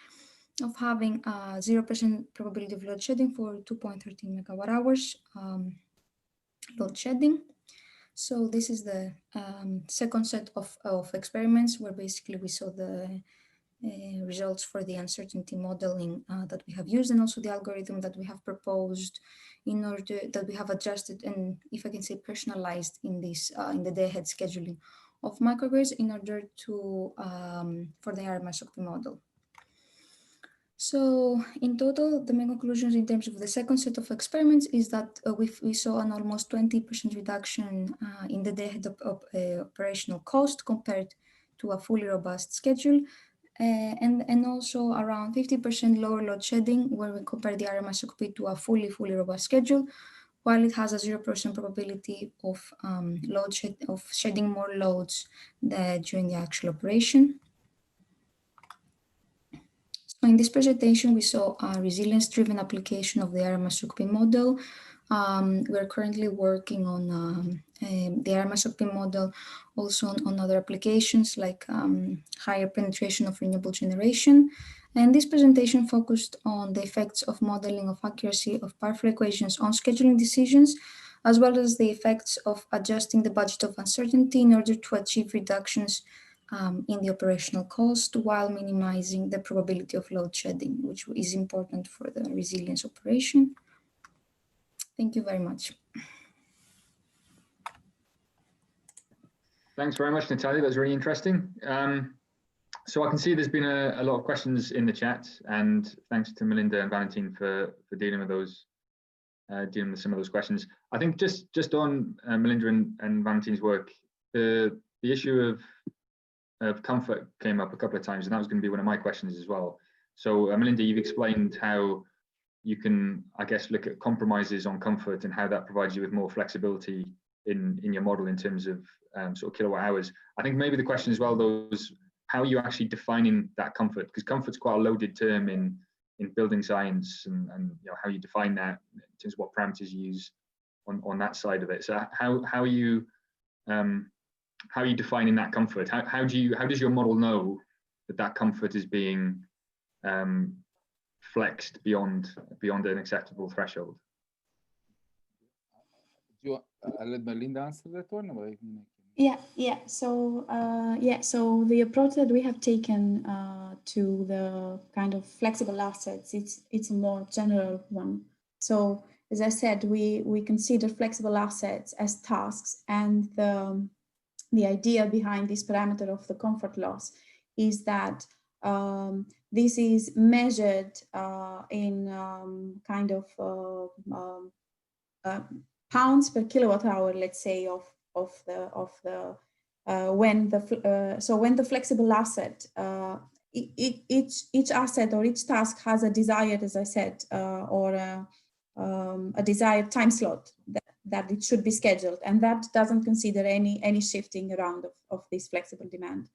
of having 0% probability of load shedding for 2.13 megawatt hours load shedding. So this is the second set of experiments where basically we saw the results for the uncertainty modeling that we have used, and also the algorithm that we have proposed in order that we have adjusted and, if I can say, personalized in this in the day-ahead scheduling of microgrids in order to for the RMS-OCP model. So in total, the main conclusions in terms of the second set of experiments is that we saw an almost 20% reduction in the day-ahead operational cost compared to a fully robust schedule, and also around 50% lower load shedding where we compare the RMS-OCP to a fully robust schedule, while it has a 0% probability of shedding more loads during the actual operation. So in this presentation, we saw a resilience-driven application of the RMS-OCP model. We're currently working on the RMS-OCP model also on other applications like higher penetration of renewable generation. And this presentation focused on the effects of modeling of accuracy of power flow equations on scheduling decisions, as well as the effects of adjusting the budget of uncertainty in order to achieve reductions in the operational cost while minimizing the probability of load shedding, which is important for the resilience operation. Thank you very much. Thanks very much, Natalia. That was really interesting. So I can see there's been a lot of questions in the chat, and thanks to Merlinda and Valentin for dealing with those, dealing with some of those questions. I think just on Merlinda and Valentin's work, the issue of comfort came up a couple of times, and that was going to be one of my questions as well. So Merlinda, you've explained how you can, I guess, look at compromises on comfort and how that provides you with more flexibility in your model in terms of sort of kilowatt hours. I think maybe the question as well, though, is how are you actually defining that comfort? Because comfort's quite a loaded term in building science, and you know how you define that in terms of what parameters you use on that side of it. So how are you defining that comfort? How does your model know that comfort is being flexed beyond an acceptable threshold? I'll let Merlinda answer that one. Yeah. So so the approach that we have taken to the kind of flexible assets, it's a more general one. So as I said, we consider flexible assets as tasks, and the idea behind this parameter of the comfort loss is that this is measured in kind of pounds per kilowatt hour, let's say, when the flexible asset, each asset or each task has a desired, as I said, or a desired time slot that it should be scheduled, and that doesn't consider any shifting around of this flexible demand.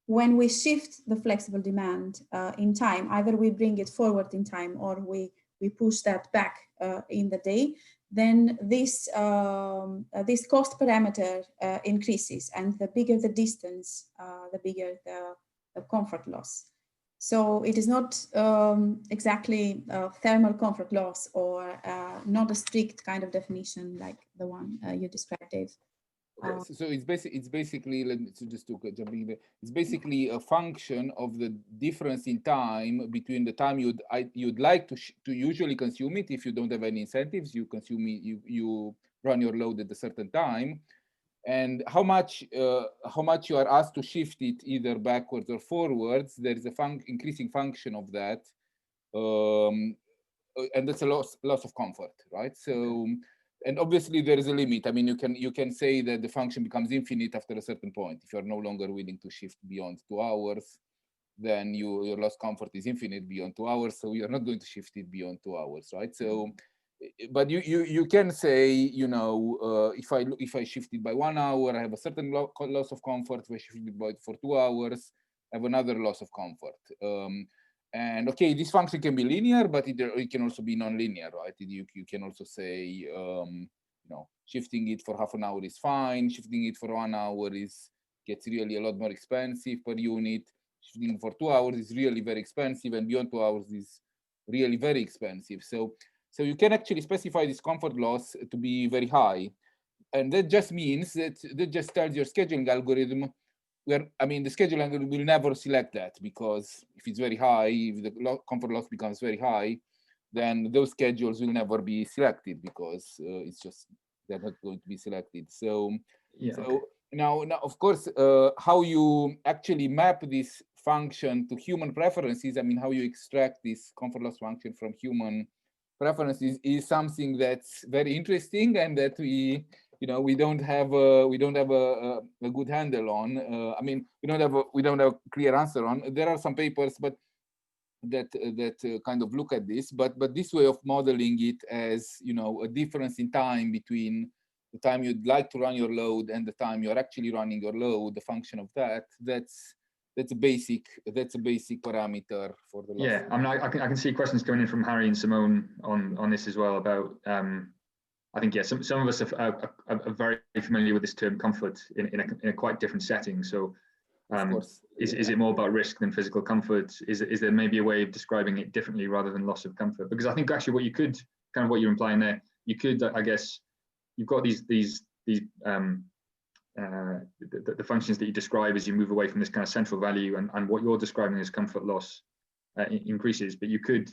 When we shift the flexible demand in time, either we bring it forward in time or we push that back in the day, then this cost parameter increases, and the bigger the distance, the bigger the comfort loss. So it is not exactly thermal comfort loss, or not a strict kind of definition like the one you described, Dave. Okay, so it's basically, let me just jump in there. It's basically a function of the difference in time between the time you'd like to usually consume it. If you don't have any incentives, you consume it, you run your load at a certain time, and how much you are asked to shift it either backwards or forwards. There is a increasing function of that, and that's a loss of comfort, right? So. And obviously there is a limit. I mean, you can say that the function becomes infinite after a certain point. If you're no longer willing to shift beyond 2 hours, then your loss comfort is infinite beyond 2 hours. So you're not going to shift it beyond 2 hours, right? So, but you can say, you know, if I shift it by 1 hour, I have a certain loss of comfort. If I shift it for 2 hours, I have another loss of comfort. And okay, this function can be linear, but it can also be non-linear, right? You can also say, you know, shifting it for half an hour is fine. Shifting it for 1 hour gets really a lot more expensive per unit. Shifting for 2 hours is really very expensive, and beyond 2 hours is really very expensive. So you can actually specify this comfort loss to be very high, and that just means that just tells your scheduling algorithm the scheduling algorithm will never select that, because if it's very high, if the comfort loss becomes very high, then those schedules will never be selected, because it's just, they're not going to be selected. So, yeah, so now of course, how you actually map this function to human preferences, I mean, how you extract this comfort loss function from human preferences is something that's very interesting, and that we don't have a good handle on. I mean, we don't have a clear answer on. There are some papers, but that kind of look at this. But this way of modeling it as, you know, a difference in time between the time you'd like to run your load and the time you're actually running your load, the function of that's a basic parameter for the loss. Yeah, I mean, I can see questions coming in from Harry and Simone on this as well about. I think, yeah, some of us are very familiar with this term comfort in a quite different setting. So, is it more about risk than physical comfort? Is there maybe a way of describing it differently rather than loss of comfort? Because I think actually what you could, kind of what you're implying there, you could, I guess, you've got the functions that you describe as you move away from this kind of central value, and what you're describing as comfort loss increases, but you could,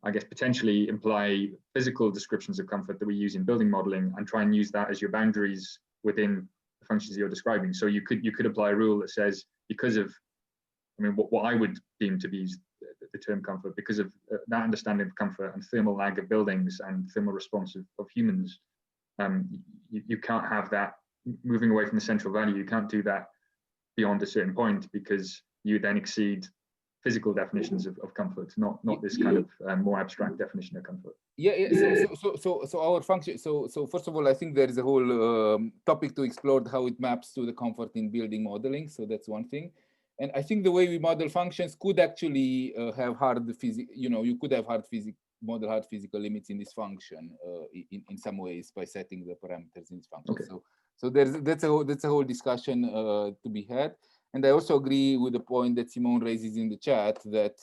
I guess, potentially imply physical descriptions of comfort that we use in building modeling and try and use that as your boundaries within the functions you're describing. So you could apply a rule that says, because of, I mean, what I would deem to be the term comfort, because of that understanding of comfort and thermal lag of buildings and thermal response of humans, you can't have that moving away from the central value. You can't do that beyond a certain point, because you then exceed physical definitions of comfort, not this kind of more abstract definition of comfort. So our function. So first of all, I think there is a whole topic to explore, how it maps to the comfort in building modeling. So that's one thing. And I think the way we model functions could actually have hard physics. You know, you could have model hard physical limits in this function in some ways by setting the parameters in this function. Okay. So that's a whole discussion to be had. And I also agree with the point that Simone raises in the chat that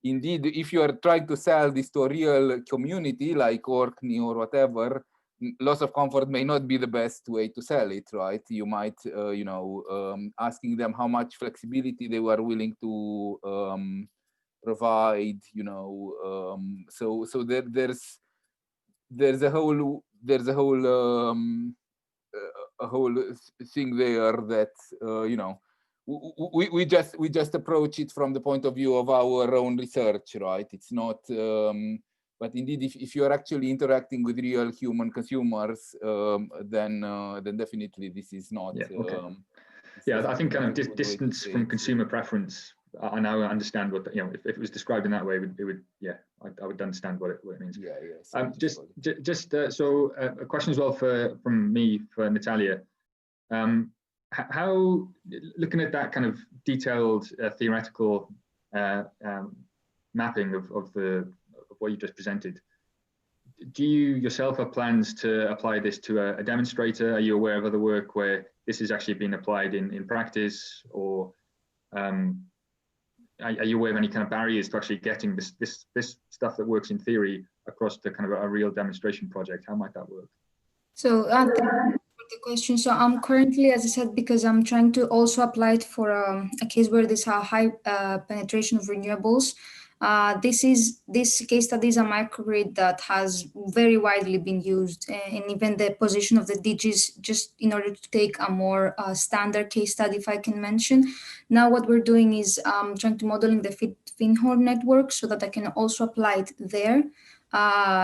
indeed, if you are trying to sell this to a real community like Orkney or whatever, loss of comfort may not be the best way to sell it, right? You might, asking them how much flexibility they were willing to provide, you know. So there's a whole thing there that we just approach it from the point of view of our own research, right? It's not, but indeed, if you are actually interacting with real human consumers, then definitely this is not. Yeah, okay. I think kind of distance from consumer preference. I now understand what if it was described in that way, it would I would understand what it means. So a question as well from me for Natalia. How, looking at that kind of detailed theoretical mapping of what you just presented, do you yourself have plans to apply this to a demonstrator? Are you aware of other work where this is actually being applied in practice, or are you aware of any kind of barriers to actually getting this stuff that works in theory across to kind of a real demonstration project? How might that work? So the question. So I'm currently, as I said, because I'm trying to also apply it for a case where there's a high penetration of renewables. This case study is a microgrid that has very widely been used, and even the position of the DGs, just in order to take a more standard case study, if I can mention. Now what we're doing is trying to modeling the Finhorn network so that I can also apply it there.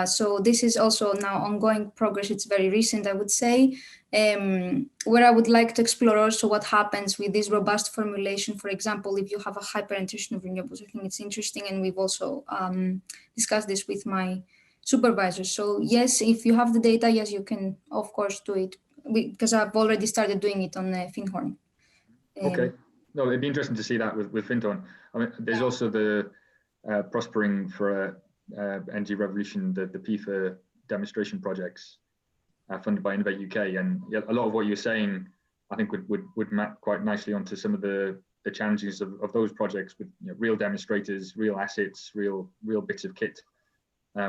So this is also now ongoing progress. It's very recent, I would say, where I would like to explore also what happens with this robust formulation. For example, if you have a high penetration of renewables, I think it's interesting. And we've also discussed this with my supervisor. So yes, if you have the data, yes, you can, of course, do it, because I've already started doing it on Finhorn. Okay. no, it'd be interesting to see that with Finton. I mean, there's also the Prospering for Energy Revolution, the PIFA demonstration projects funded by Innovate UK, and a lot of what you're saying, I think would map quite nicely onto some of the challenges of those projects with real demonstrators, real assets, real bits of kit,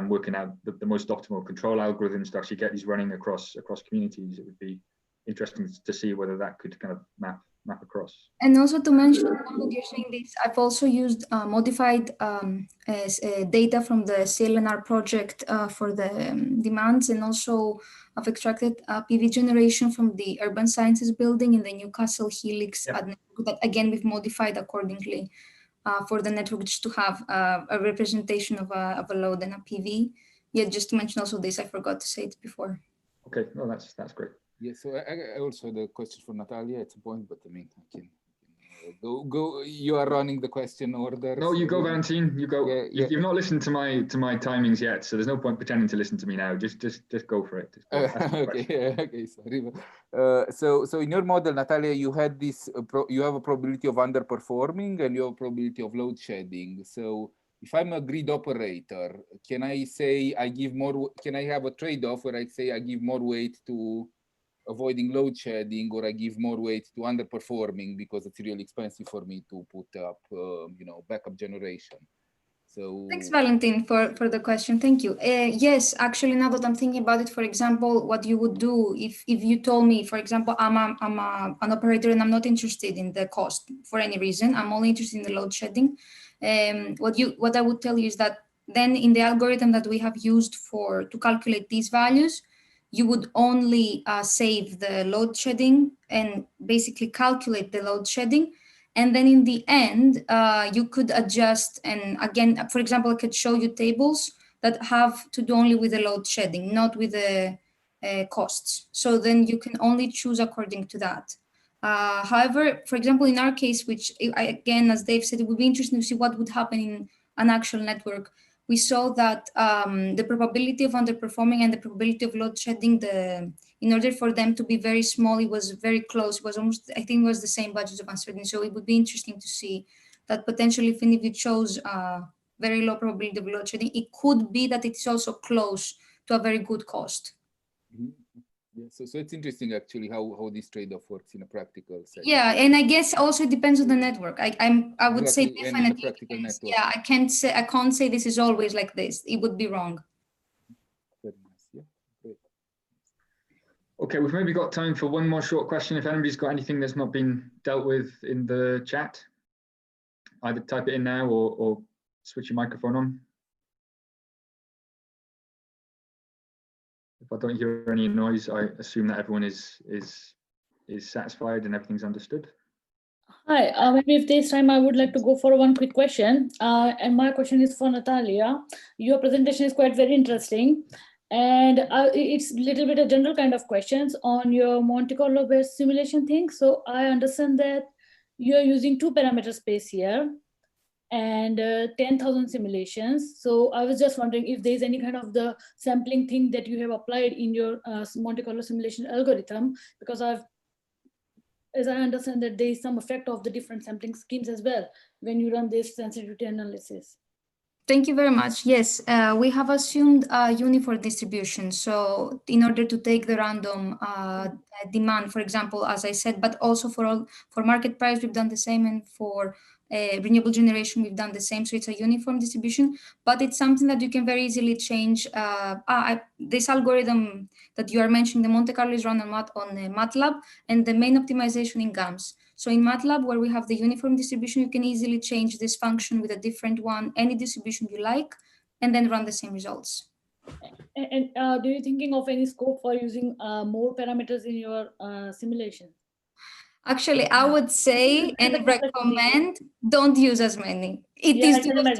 working out the most optimal control algorithms to actually get these running across communities. It would be interesting to see whether that could kind of map across. And also to mention, that you're saying this, I've also used modified data from the CLNR project for the demands, and also I've extracted PV generation from the Urban Sciences building in the Newcastle Helix, that again we've modified accordingly for the network, just to have a representation of a load and a PV. Yeah, just to mention also this, I forgot to say it before. Okay, no, that's great. Yeah, so I also had a question for Natalia at some point, but I mean, I can go. You are running the question order. No, you go, Valentin. You go. Yeah. You've not listened to my timings yet, so there's no point pretending to listen to me now. Just go for it. Okay, sorry. So in your model, Natalia, you had this. You have a probability of underperforming and you have a probability of load shedding. So if I'm a grid operator, can I say I give more? Can I have a trade-off where I say I give more weight to avoiding load shedding, or I give more weight to underperforming because it's really expensive for me to put up, backup generation? So thanks, Valentin, for the question. Thank you. Yes, actually, now that I'm thinking about it, for example, what you would do if you told me, for example, I'm an operator and I'm not interested in the cost for any reason, I'm only interested in the load shedding. What I would tell you is that then in the algorithm that we have used to calculate these values, you would only save the load shedding and basically calculate the load shedding. And then in the end, you could adjust. And again, for example, I could show you tables that have to do only with the load shedding, not with the costs. So then you can only choose according to that. However, for example, in our case, which again, as Dave said, it would be interesting to see what would happen in an actual network. We saw that the probability of underperforming and the probability of load shedding, in order for them to be very small, it was very close. It was almost, I think it was the same budget of uncertainty. So it would be interesting to see that potentially if you chose very low probability of load shedding, it could be that it's also close to a very good cost. Mm-hmm. Yeah, so it's interesting actually how this trade-off works in a practical setting. Yeah, and I guess also it depends on the network. I would say definitely practical network. Yeah, I can't say this is always like this. It would be wrong. Very nice. Yeah, great. Okay, we've maybe got time for one more short question. If anybody's got anything that's not been dealt with in the chat, either type it in now or switch your microphone on. If I don't hear any noise, I assume that everyone is satisfied and everything's understood. Hi, maybe if there's time, I would like to go for one quick question. And my question is for Natalia. Your presentation is very interesting. And it's a little bit a general kind of questions on your Monte Carlo based simulation thing. So I understand that you're using 2 parameter space here and 10,000 simulations. So I was just wondering if there's any kind of the sampling thing that you have applied in your Monte Carlo simulation algorithm, because as I understand that there is some effect of the different sampling schemes as well when you run this sensitivity analysis. Thank you very much. Yes, we have assumed a uniform distribution. So in order to take the random demand, for example, as I said, but also for market price, we've done the same, and for renewable generation, we've done the same. So it's a uniform distribution, but it's something that you can very easily change. This algorithm that you are mentioning, the Monte Carlo, is run on MATLAB, and the main optimization in GAMS. So in MATLAB, where we have the uniform distribution, you can easily change this function with a different one, any distribution you like, and then run the same results. And do you thinking of any scope for using more parameters in your simulation? Actually, I would say and recommend don't use as many. It is too much.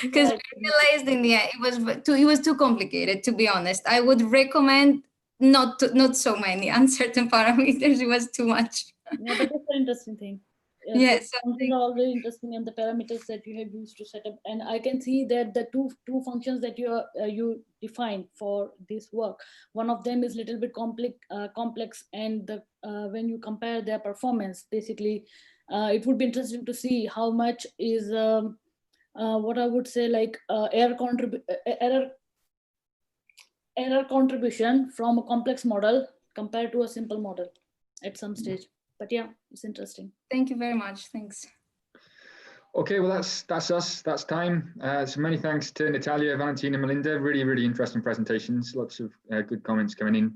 Because we realized in the end it was too complicated, to be honest. I would recommend not so many uncertain parameters. It was too much. Yeah, but that's an interesting thing. Yes, functions are all very interesting, and the parameters that you have used to set up. And I can see that the two functions that you defined for this work, one of them is a little bit complex, and when you compare their performance, basically, it would be interesting to see how much is what I would say, like error contribution from a complex model compared to a simple model at some stage. But yeah, it's interesting. Thank you very much. Thanks. Okay, well, that's us. That's time. So many thanks to Natalia, Valentin, and Merlinda. Really, really interesting presentations. Lots of good comments coming in.